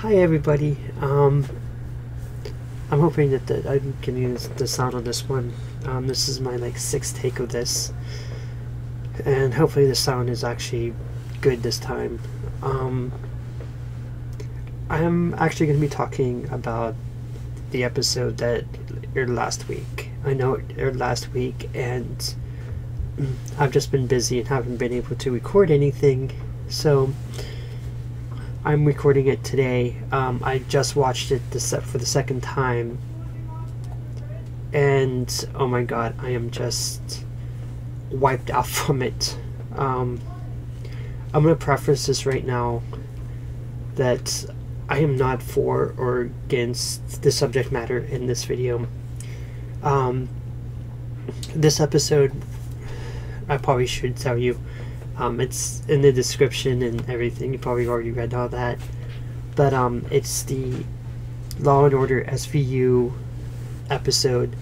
Hi everybody. I'm hoping that I can use the sound on this one. This is my sixth take of this, and hopefully the sound is actually good this time. I'm actually going to be talking about the episode that aired last week. I know it aired last week, and I've just been busy and haven't been able to record anything, so I'm recording it today. I just watched it for the second time, and oh my god, I am just wiped out from it. I'm going to preface this right now that I am not for or against the subject matter in this video. This episode, I probably should tell you, it's in the description and everything. You probably already read all that. But it's the Law & Order SVU episode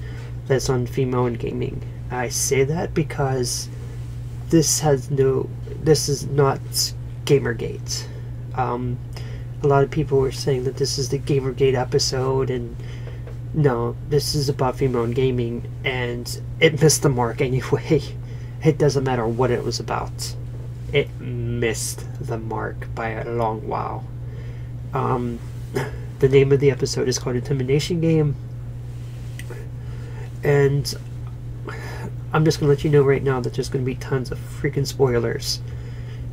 that's on female in gaming. I say that because this is not Gamergate. A lot of people were saying that this is the Gamergate episode, and no, this is about female in gaming, and it missed the mark anyway. It doesn't matter what it was about. It missed the mark by a long while. The name of the episode is called Intimidation Game, and I'm just going to let you know right now that there's going to be tons of freaking spoilers.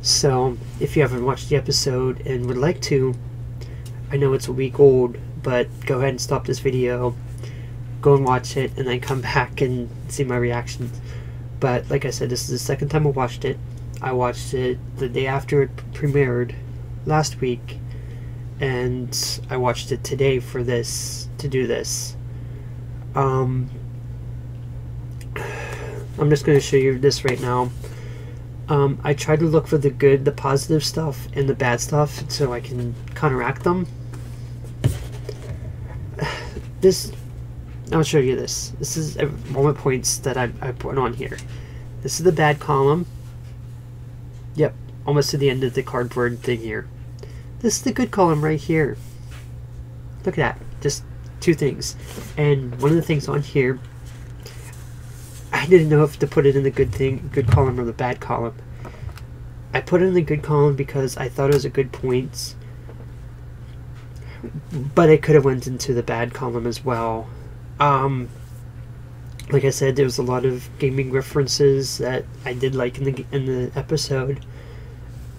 So, if you haven't watched the episode and would like to, I know it's a week old, but go ahead and stop this video, go and watch it, and then come back and see my reaction. But, like I said, this is the second time I watched it. I watched it the day after it premiered last week, and I watched it today to do this. I'm just going to show you this right now. I try to look for the good, the positive stuff, and the bad stuff so I can counteract them. I'll show you this. This is moment points that I put on here. This is the bad column. Yep, almost to the end of the cardboard thing here. This is the good column right here. Look at that. Just two things. And one of the things on here, I didn't know if to put it in the good column or the bad column. I put it in the good column because I thought it was a good point, but it could have went into the bad column as well. Like I said, there was a lot of gaming references that I did like in the episode,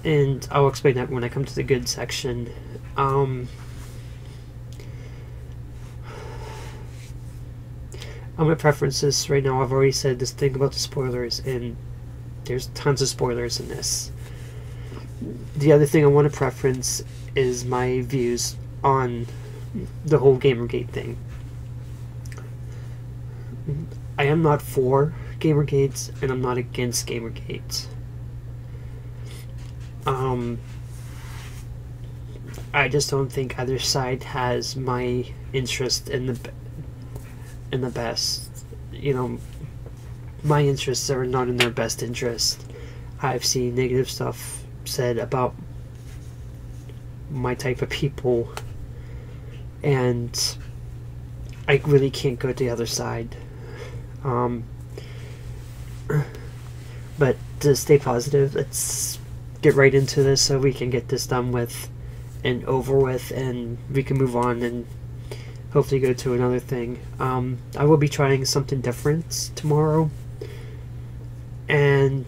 and I'll explain that when I come to the good section. I'm going to preference this right now. I've already said this thing about the spoilers, and there's tons of spoilers in this. The other thing I want to preference is my views on the whole Gamergate thing. I am not for Gamergate, and I'm not against Gamergate. I just don't think either side has my interest in the best. You know, my interests are not in their best interest. I've seen negative stuff said about my type of people, and I really can't go to the other side. But to stay positive, let's get right into this so we can get this done with and over with, and we can move on and hopefully go to another thing. I will be trying something different tomorrow, and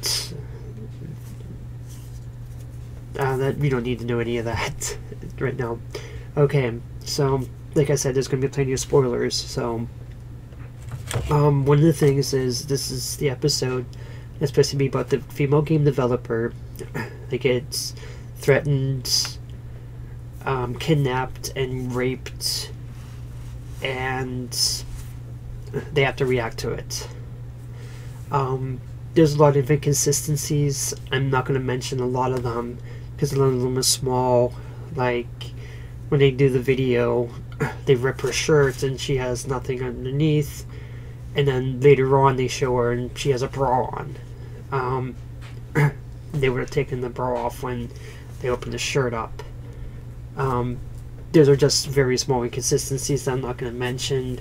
that we don't need to know any of that right now. Okay, so like I said, there's going to be plenty of spoilers. So one of the things is, this is the episode that's supposed to be about the female game developer that gets threatened, kidnapped, and raped, and they have to react to it. There's a lot of inconsistencies. I'm not going to mention a lot of them because a lot of them are small. Like when they do the video, they rip her shirt and she has nothing underneath, and then later on they show her and she has a bra on. They would have taken the bra off when they opened the shirt up. those are just very small inconsistencies that I'm not going to mention.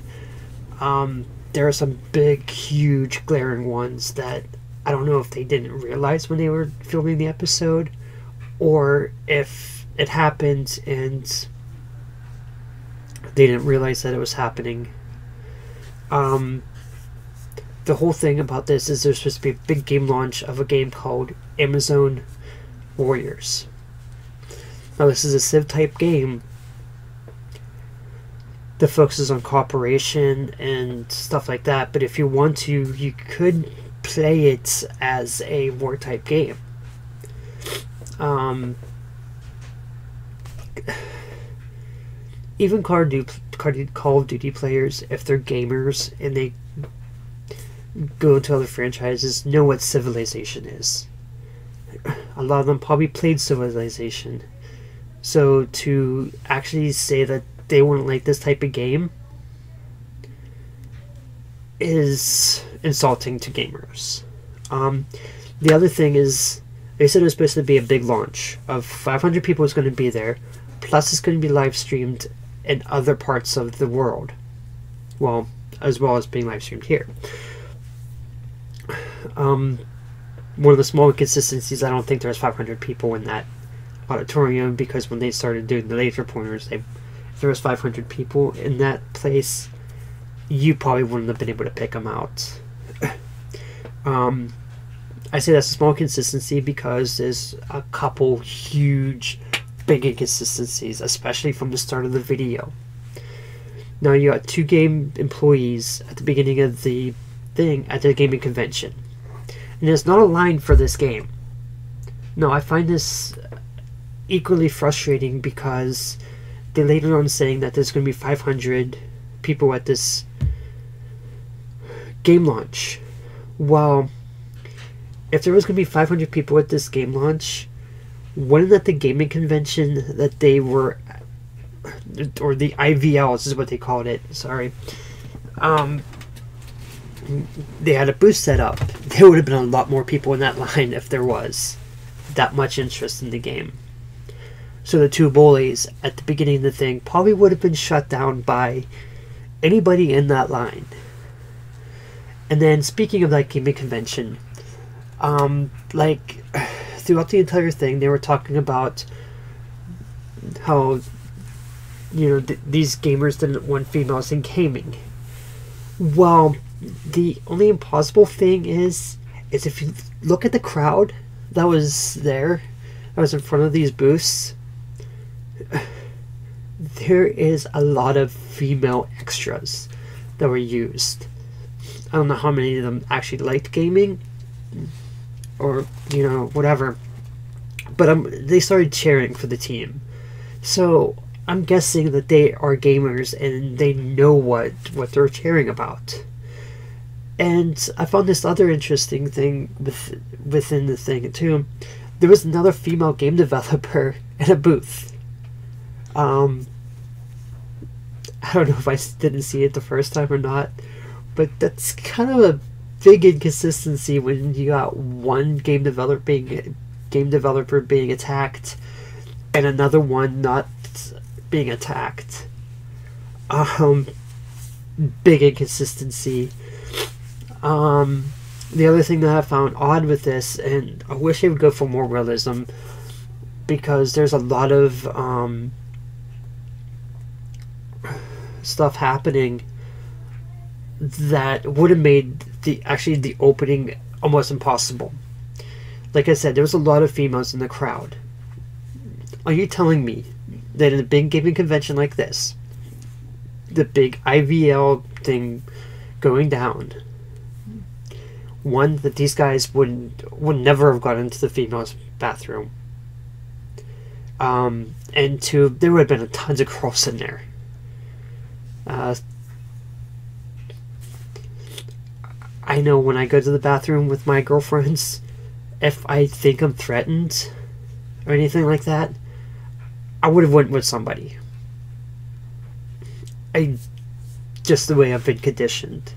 There are some big, huge, glaring ones that I don't know if they didn't realize when they were filming the episode, or if it happened and they didn't realize that it was happening. The whole thing about this is there's supposed to be a big game launch of a game called Amazon Warriors. Now, this is a Civ-type game that focuses on cooperation and stuff like that, but if you want to, you could play it as a war-type game. Even Call of Duty players, if they're gamers and they go into other franchises, know what Civilization is. A lot of them probably played Civilization. So to actually say that they wouldn't like this type of game is insulting to gamers. The other thing is, they said it was supposed to be a big launch of 500 people is going to be there, plus it's going to be live streamed in other parts of the world. Well, as well as being live streamed here. One of the small inconsistencies, I don't think there was 500 people in that auditorium, because when they started doing the laser pointers, if there was 500 people in that place, you probably wouldn't have been able to pick them out. I say that's a small inconsistency because there's a couple huge, big inconsistencies, especially from the start of the video. Now, you got 2 game employees at the beginning of the thing at the gaming convention, and there's not a line for this game. No, I find this equally frustrating because they later on saying that there's going to be 500 people at this game launch. Well, if there was going to be 500 people at this game launch, wasn't that the gaming convention that they were, or the IVLs is what they called it, sorry, they had a booth set up. There would have been a lot more people in that line if there was that much interest in the game. So the 2 bullies at the beginning of the thing probably would have been shut down by anybody in that line. And then, speaking of that gaming convention, like, throughout the entire thing, they were talking about how, you know, these gamers didn't want females in gaming. Well, the only impossible thing is if you look at the crowd that was there, that was in front of these booths, there is a lot of female extras that were used. I don't know how many of them actually liked gaming, or, you know, whatever, but they started cheering for the team. So I'm guessing that they are gamers and they know what they're cheering about. And I found this other interesting thing within the thing too. There was another female game developer in a booth. I don't know if I didn't see it the first time or not, but that's kind of a big inconsistency when you got one game developer being attacked and another one not being attacked. Big inconsistency. The other thing that I found odd with this, and I wish they would go for more realism, because there's a lot of stuff happening that would have made the opening almost impossible. Like I said, there was a lot of females in the crowd. Are you telling me that in a big gaming convention like this, the big IVL thing going down, one, that these guys would never have gone into the females' bathroom, and 2, there would have been tons of girls in there. I know when I go to the bathroom with my girlfriends, if I think I'm threatened or anything like that, I would have went with somebody. Just the way I've been conditioned.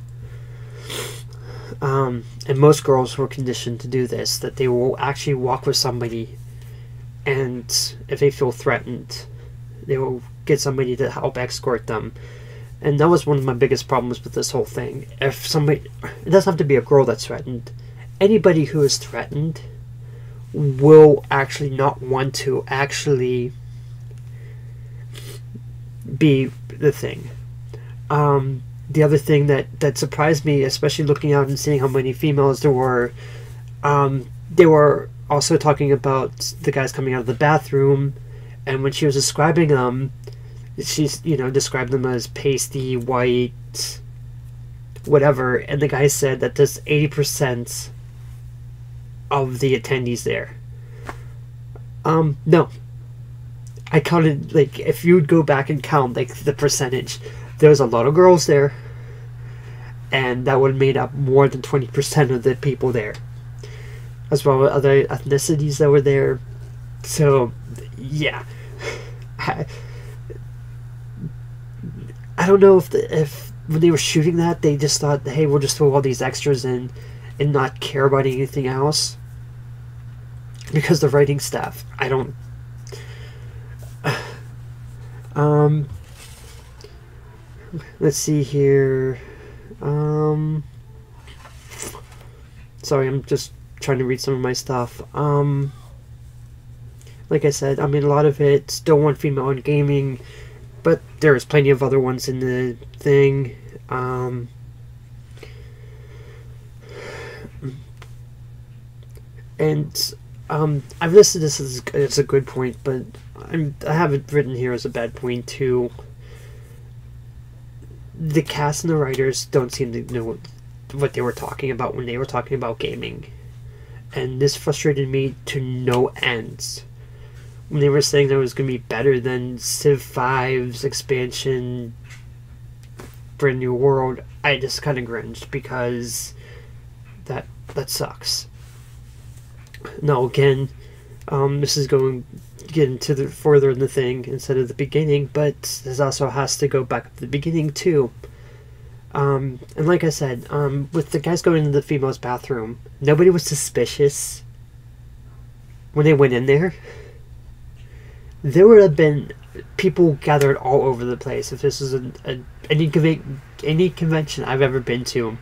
And most girls were conditioned to do this, that they will actually walk with somebody, and if they feel threatened, They will get somebody to help escort them. And that was one of my biggest problems with this whole thing. If somebody, it doesn't have to be a girl that's threatened. Anybody who is threatened will actually not want to actually be the thing. The other thing that surprised me, especially looking out and seeing how many females there were, they were also talking about the guys coming out of the bathroom, and when she was describing them, she's, described them as pasty, white, whatever, and the guy said that there's 80% of the attendees there. No. I counted, like, if you would go back and count, like, the percentage, there was a lot of girls there, and that would have made up more than 20% of the people there, as well as other ethnicities that were there. So, yeah. I don't know if when they were shooting that, they just thought, hey, we'll just throw all these extras in and not care about anything else. Because the writing staff, I don't... let's see here. Sorry, I'm just trying to read some of my stuff. Like I said, I mean, a lot of it still want female in gaming, but there's plenty of other ones in the thing. I've listed this as a good point, but I have it written here as a bad point too. The cast and the writers don't seem to know what they were talking about when they were talking about gaming, and this frustrated me to no ends. When they were saying that it was going to be better than Civ 5's expansion, Brand New World, I just kind of cringed, because that sucks. Now again, this is going to get into the further in the thing instead of the beginning, but this also has to go back to the beginning too. And like I said, with the guys going into the female's bathroom, nobody was suspicious when they went in there. There would have been people gathered all over the place if this was any convention I've ever been to.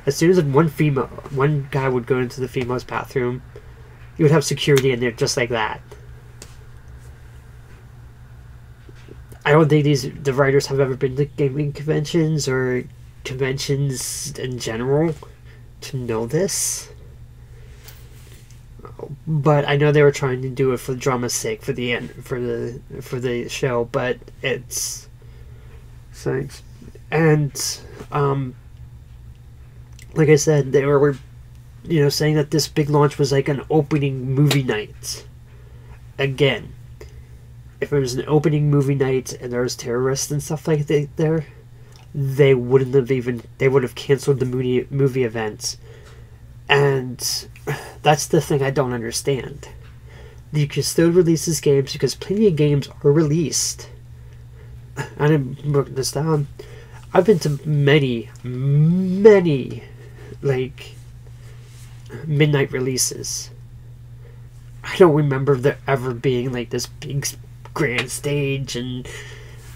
As soon as one guy would go into the female's bathroom, you would have security in there just like that. I don't think the writers have ever been to gaming conventions or conventions in general to know this. But I know they were trying to do it for drama's sake, for the end, for the show. But it's thanks, and like I said, they were saying that this big launch was like an opening movie night. Again, if it was an opening movie night and there was terrorists and stuff like that there, they would have canceled the movie events. And that's the thing I don't understand. You can still release these games because plenty of games are released. I didn't work this down. I've been to many, like, midnight releases. I don't remember there ever being like this big grand stage and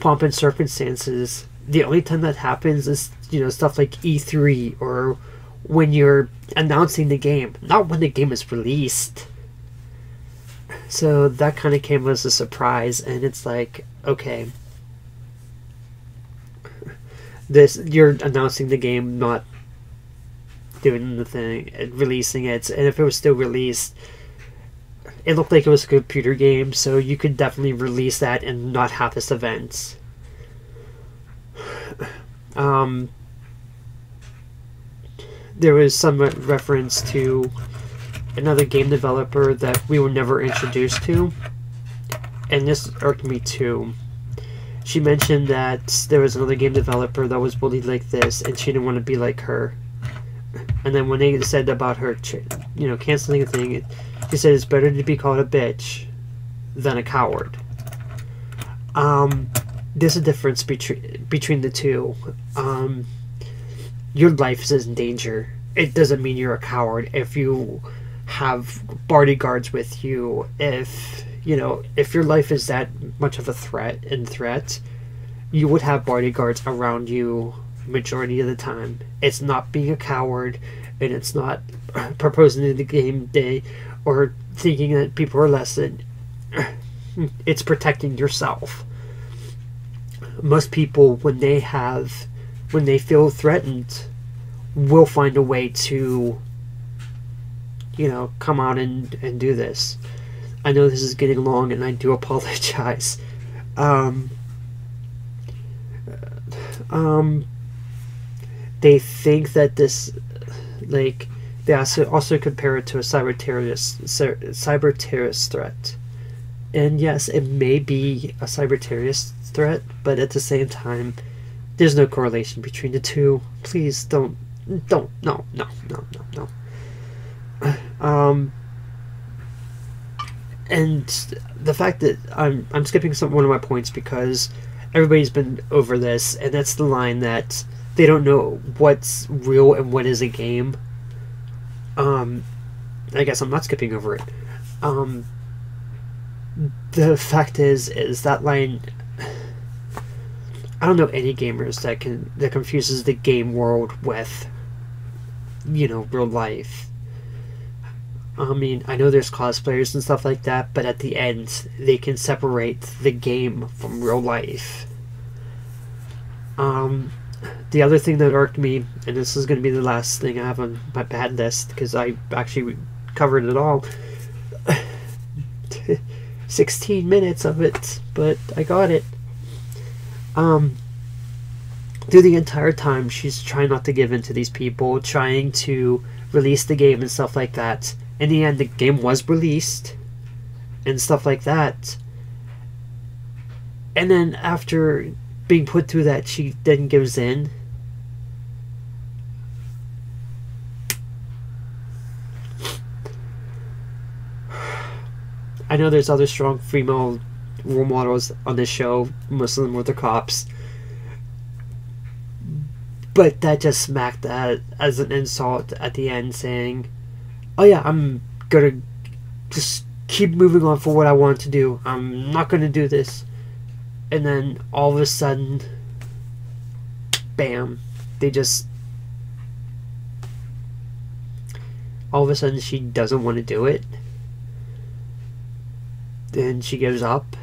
pomp and circumstances. The only time that happens is, stuff like E3 or when you're announcing the game, not when the game is released. So that kind of came as a surprise, and it's like, okay, you're announcing the game, not doing the thing and releasing it. And if it was still released, it looked like it was a computer game, so you could definitely release that and not have this event. There was some reference to another game developer that we were never introduced to, and this irked me too. She mentioned that there was another game developer that was bullied like this, and she didn't want to be like her. And then when they said about her, canceling a thing, she said it's better to be called a bitch than a coward. There's a difference between the two. Your life is in danger. It doesn't mean you're a coward if you have bodyguards with you, if You know, if your life is that much of a threat, you would have bodyguards around you majority of the time. It's not being a coward, and it's not proposing in the game day or thinking that people are less than. It's protecting yourself. Most people, when they feel threatened, will find a way to, you know, come out and do this. I know this is getting long, and I do apologize. They think that this, like, they also compare it to a cyber terrorist threat. And yes, it may be a cyber terrorist threat, but at the same time, there's no correlation between the two. Please don't, no. And the fact that I'm skipping one of my points because everybody's been over this, and that's the line that they don't know what's real and what is a game. I guess I'm not skipping over it. The fact is that line. I don't know any gamers that confuses the game world with, you know, real life. I mean, I know there's cosplayers and stuff like that, but at the end, they can separate the game from real life. The other thing that irked me, and this is going to be the last thing I have on my bad list, because I actually covered it all. 16 minutes of it, but I got it. Through the entire time, she's trying not to give in to these people, trying to release the game and stuff like that. In the end, the game was released and stuff like that. And then after being put through that, she then gives in. I know there's other strong female role models on this show. Most of them were the cops. But that just smacked that as an insult at the end, saying, oh yeah, I'm gonna just keep moving on for what I want to do. I'm not gonna do this. And then all of a sudden, bam, all of a sudden she doesn't want to do it. Then she gives up.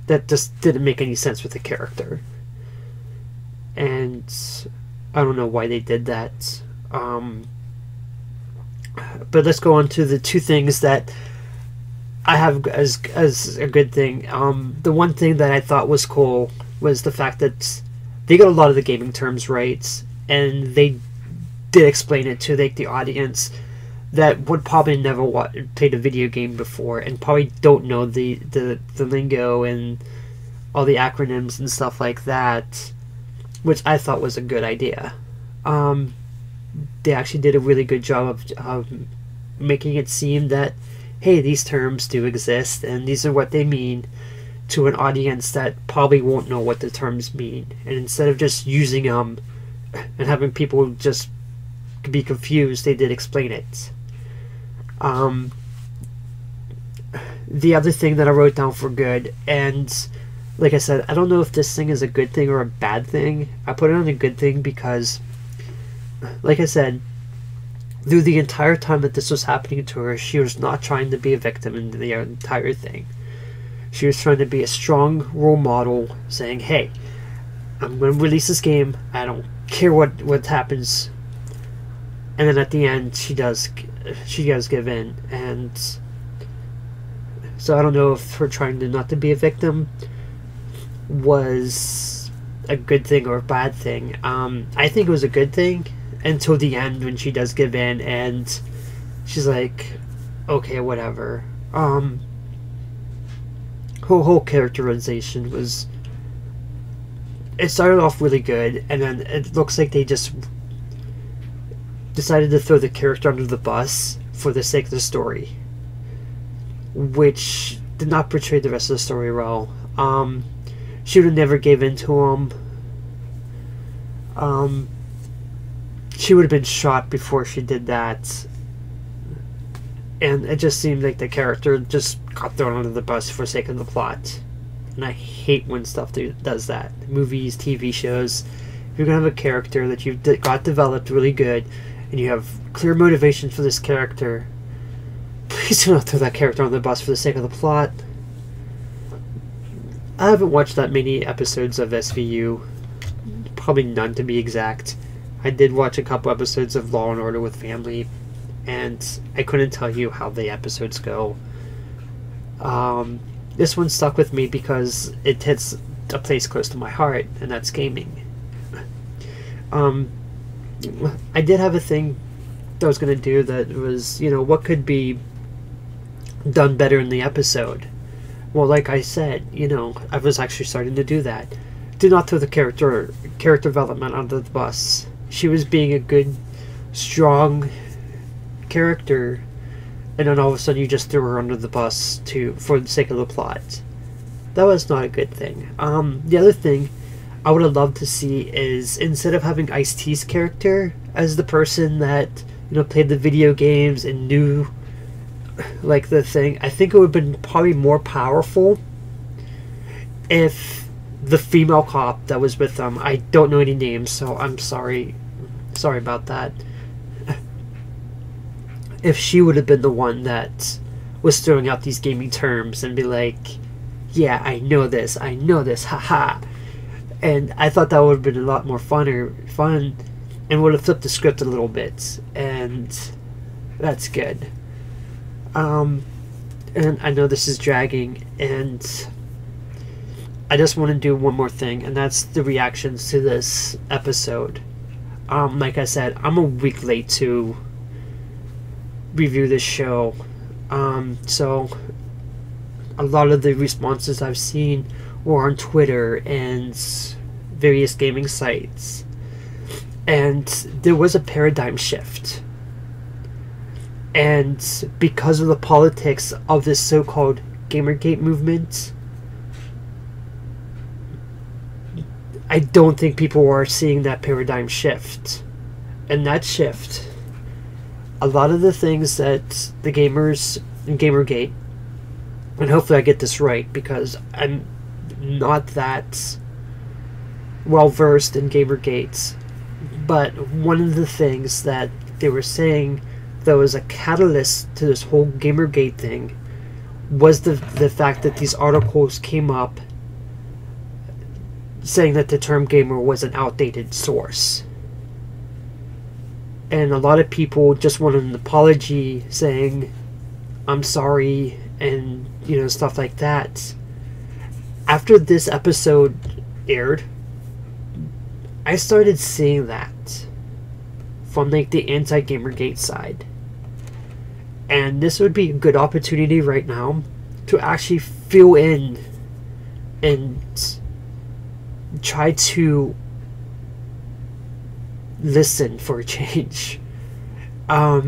That just didn't make any sense with the character. And I don't know why they did that. But let's go on to the two things that I have as a good thing. The one thing that I thought was cool was the fact that they got a lot of the gaming terms right, and they did explain it to the audience that would probably never played a video game before and probably don't know the lingo and all the acronyms and stuff like that, which I thought was a good idea. They actually did a really good job of making it seem that, hey, these terms do exist and these are what they mean, to an audience that probably won't know what the terms mean. And instead of just using them and having people just be confused, they did explain it. The other thing that I wrote down for good, and like I said, I don't know if this thing is a good thing or a bad thing. I put it on a good thing because, like I said, through the entire time that this was happening to her, she was not trying to be a victim in the entire thing. She was trying to be a strong role model, saying, hey, I'm going to release this game, I don't care what happens. And then at the end, she does give in. And so I don't know if her trying to not to be a victim was a good thing or a bad thing. I think it was a good thing until the end when she does give in and she's like, okay, whatever. Her whole characterization was, it started off really good, and then it looks like they just decided to throw the character under the bus for the sake of the story, which did not portray the rest of the story well. She would have never gave in to him. She would have been shot before she did that. And it just seemed like the character just got thrown under the bus for the sake of the plot. And I hate when stuff does that. Movies, TV shows. If you're going to have a character that you've got developed really good, and you have clear motivation for this character, please do not throw that character on the bus for the sake of the plot. I haven't watched that many episodes of SVU. Probably none, to be exact. I did watch a couple episodes of Law & Order with family, and I couldn't tell you how the episodes go. This one stuck with me because it hits a place close to my heart, and that's gaming. I did have a thing that I was going to do that was, what could be done better in the episode. Well, like I said, I was actually starting to do that. Do not throw the character development under the bus. She was being a good, strong character, and then all of a sudden you just threw her under the bus for the sake of the plot. That was not a good thing. The other thing I would have loved to see is, instead of having Ice-T's character as the person that played the video games and knew like the thing, I think it would have been probably more powerful if the female cop that was with them, I don't know any names, so I'm sorry about that, if she would have been the one that was throwing out these gaming terms and be like, yeah, I know this, haha. And I thought that would have been a lot more fun, and would have flipped the script a little bit, and that's good. And I know this is dragging, and I just want to do one more thing, and that's the reactions to this episode. Like I said, I'm a week late to review this show, so a lot of the responses I've seen were on Twitter and various gaming sites, and there was a paradigm shift. And because of the politics of this so-called Gamergate movement, I don't think people are seeing that paradigm shift. And that shift, a lot of the things that the gamers in Gamergate, and hopefully I get this right because I'm not that well versed in Gamergate, but one of the things that they were saying that was a catalyst to this whole Gamergate thing was the fact that these articles came up saying that the term gamer was an outdated source. And a lot of people just wanted an apology saying, I'm sorry, and stuff like that. After this episode aired, I started seeing that from like the anti-Gamergate side. And this would be a good opportunity right now to actually fill in and try to listen for a change. A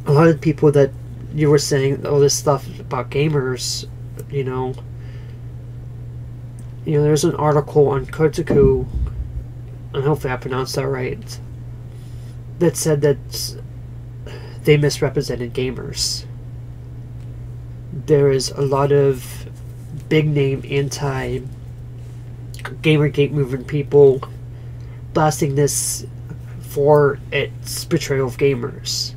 lot of people that you were saying all this stuff about gamers, there's an article on Kotaku, and hopefully I pronounced that right, that said that they misrepresented gamers. There is a lot of big name anti-Gamergate movement people blasting this for its portrayal of gamers.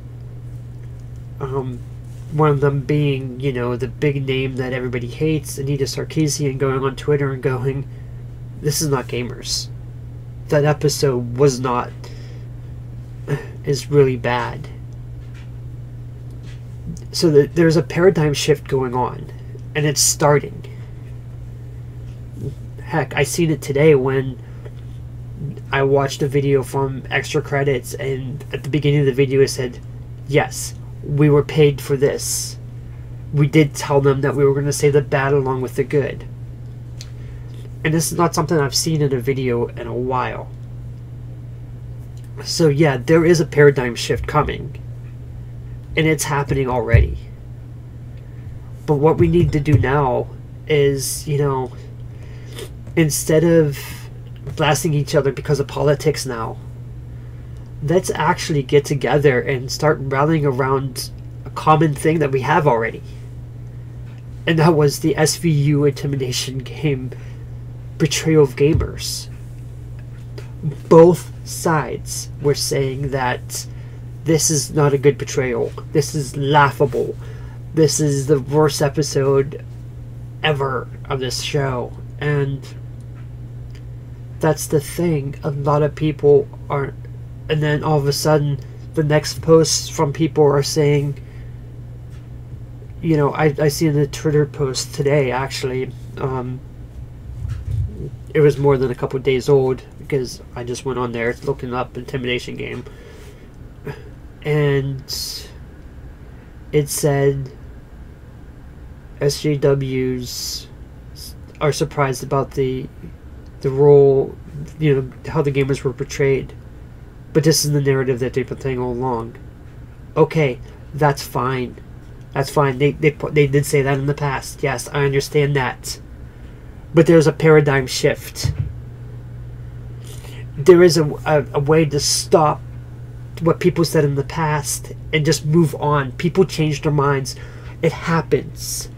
One of them being, the big name that everybody hates, Anita Sarkeesian, going on Twitter and going, this is not gamers. That episode is really bad. So there's a paradigm shift going on, and it's starting. Heck, I seen it today when I watched a video from Extra Credits, and at the beginning of the video it said, yes, we were paid for this. We did tell them that we were going to say the bad along with the good. And this is not something I've seen in a video in a while. So yeah, there is a paradigm shift coming. And it's happening already. But what we need to do now is, instead of blasting each other because of politics now, let's actually get together and start rallying around a common thing that we have already. And that was the SVU Intimidation Game betrayal of gamers. Both sides were saying that this is not a good betrayal. This is laughable. This is the worst episode ever of this show. And that's the thing. A lot of people aren't. And then all of a sudden, the next posts from people are saying, you know, I see in the Twitter post today, actually, it was more than a couple days old, because I just went on there looking up Intimidation Game, and it said SJWs are surprised about the role, you know, how the gamers were portrayed, but this is the narrative that they've been saying all along. Okay, that's fine. That's fine. They did say that in the past. Yes, I understand that. But there's a paradigm shift. There is a way to stop what people said in the past and just move on. People change their minds. It happens.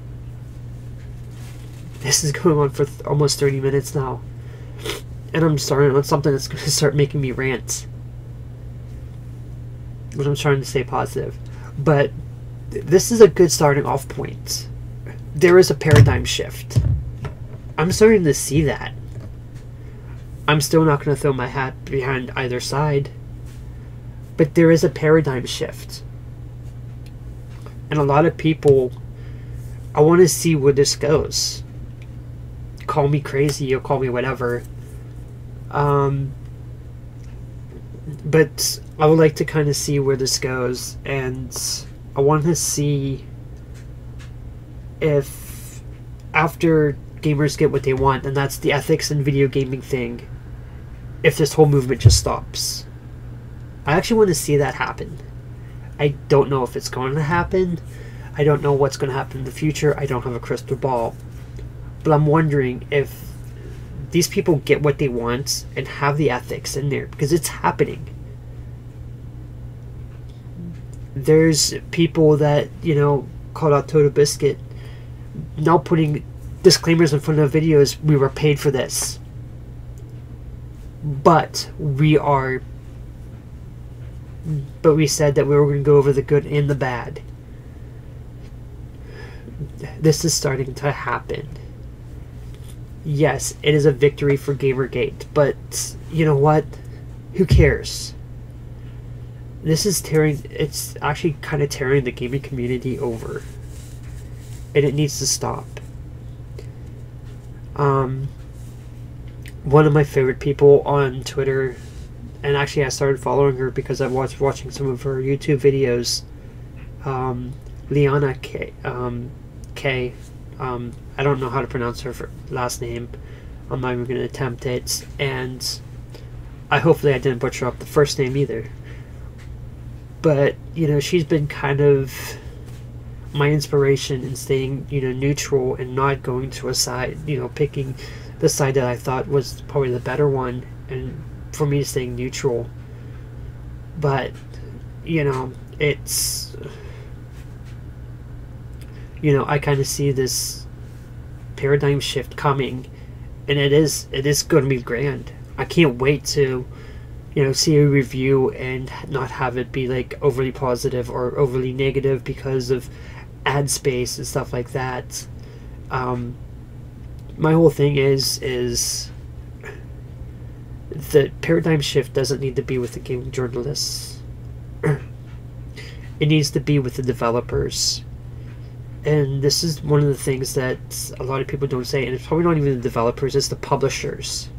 This is going on for almost 30 minutes now. And I'm starting on something that's going to start making me rant. But I'm trying to stay positive. But this is a good starting off point. There is a paradigm shift. I'm starting to see that. I'm still not going to throw my hat behind either side. But there is a paradigm shift. And a lot of people, I want to see where this goes. Call me crazy or call me whatever. But I would like to kind of see where this goes. And I want to see if after gamers get what they want, and that's the ethics and video gaming thing, if this whole movement just stops. I actually want to see that happen. I don't know if it's going to happen. I don't know what's going to happen in the future. I don't have a crystal ball. But I'm wondering if these people get what they want and have the ethics in there, because it's happening. There's people that, you know, called out Toto Biscuit, now putting disclaimers in front of videos. We were paid for this, but we said that we were going to go over the good and the bad. This is starting to happen. Yes, it is a victory for Gamergate, but you know what? Who cares? This is it's actually kind of tearing the gaming community over. And it needs to stop. One of my favorite people on Twitter, and actually I started following her because I was watching some of her YouTube videos, Liana K. I don't know how to pronounce her last name. I'm not even going to attempt it. And hopefully I didn't butcher up the first name either. But, you know, she's been kind of my inspiration in staying, you know, neutral and not going to a side, you know, picking the side that I thought was probably the better one, and for me staying neutral. But, you know, it's, you know, I kind of see this paradigm shift coming, and it is going to be grand. I can't wait to, you know, see a review and not have it be like overly positive or overly negative because of ad space and stuff like that. My whole thing is the paradigm shift doesn't need to be with the gaming journalists. It needs to be with the developers. And this is one of the things that a lot of people don't say, and it's probably not even the developers, it's the publishers.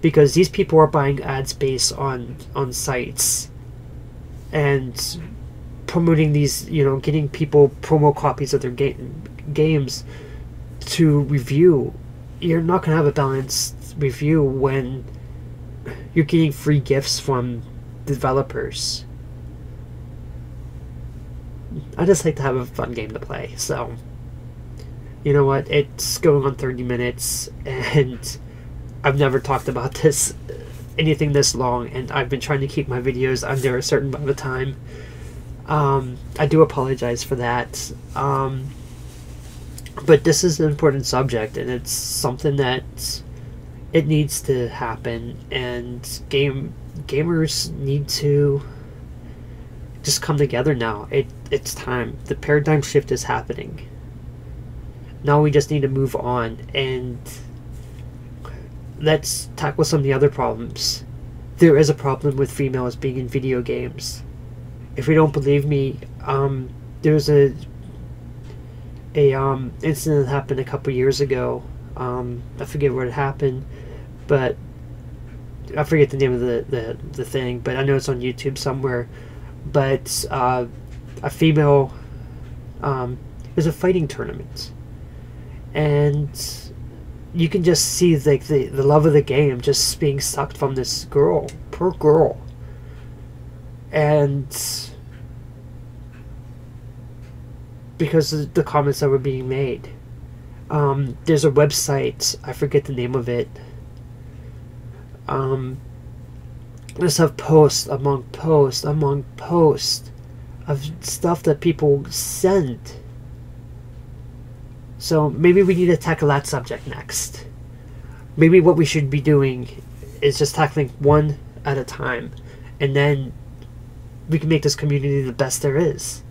Because these people are buying ad space on sites and promoting these, you know, getting people promo copies of their games to review. You're not going to have a balanced review when you're getting free gifts from developers. I just like to have a fun game to play, so you know what, it's going on 30 minutes and I've never talked about anything this long, and I've been trying to keep my videos under a certain amount of time. I do apologize for that. But this is an important subject, and it's something that it needs to happen, and gamers need to just come together now. It's time. The paradigm shift is happening. Now we just need to move on, and let's tackle some of the other problems. There is a problem with females being in video games. If you don't believe me, there was a incident that happened a couple years ago. I forget where it happened, but I forget the name of the thing, but I know it's on YouTube somewhere. But a female, it was a fighting tournament, and you can just see like the love of the game just being sucked from this girl, poor girl. And because of the comments that were being made, there's a website, I forget the name of it. Let's have post among post among post of stuff that people send. So maybe we need to tackle that subject next. Maybe what we should be doing is just tackling one at a time, and then we can make this community the best there is.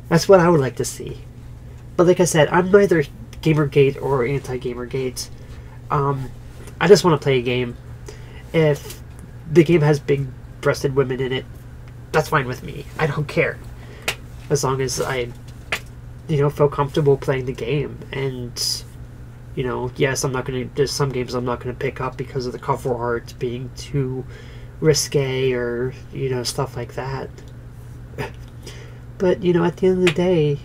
That's what I would like to see. But like I said, I'm neither Gamergate or anti-Gamergate. I just want to play a game. If the game has big-breasted women in it, that's fine with me. I don't care. As long as I, feel comfortable playing the game. And, yes, I'm not going to... There's some games I'm not going to pick up because of the cover art being too risque or, stuff like that. But, at the end of the day,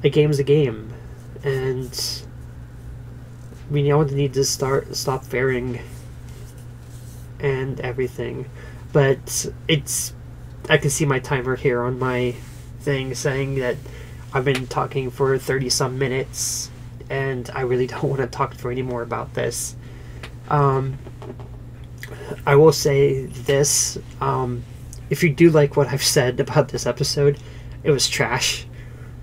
a game's a game. And we all need to stop fairing and everything. But I can see my timer here on my thing saying that I've been talking for 30-some minutes, and I really don't want to talk for any more about this. I will say this, if you do like what I've said about this episode, it was trash,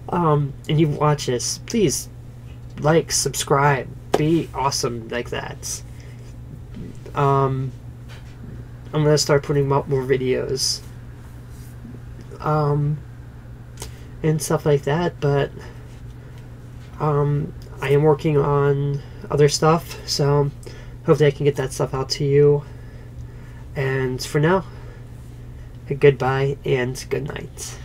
and you watch this, please like, subscribe, be awesome like that. I'm gonna start putting up more videos, and stuff like that, but I am working on other stuff, so hopefully I can get that stuff out to you. And for now, goodbye and good night.